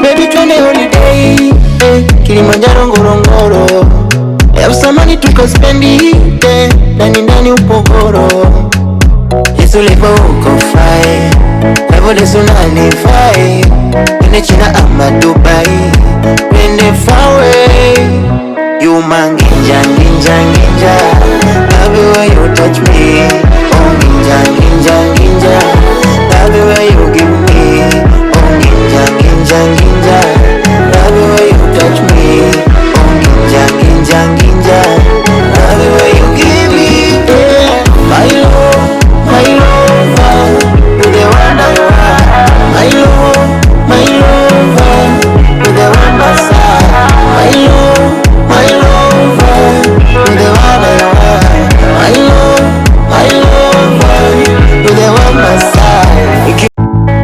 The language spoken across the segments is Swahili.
Baby twende holiday, Kilimanjaro Ngorongoro, ya samani tukaspendi ndani Upogoro. Yesu ulipo uko fly, level is unanify, twende China ama Dubai, twende far away. You man ginja, love the way you touch me. Oh ginja, love the way you give me. Oh ginja, love the way you touch me. Oh ginja, love the way you give me. Yeah. My love, you're the one I want. My love, you're the one by side. My love, you're the one I want. My love, you're the one by side.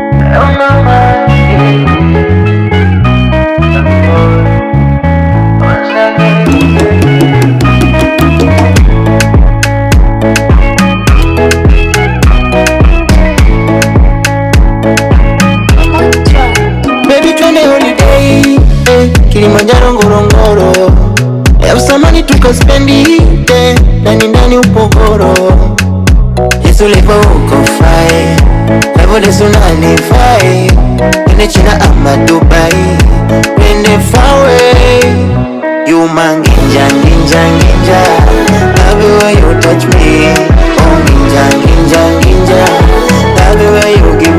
Baby twende holiday, Kilimanjaro Ngorongoro, ya samani tukaspendi ndani Upogoro. Yesu ulipo uko fly, level is unanify, twende China ama Dubai, twende far away. You man ginja, love the way you touch me. Oh ginja, love the way you give me.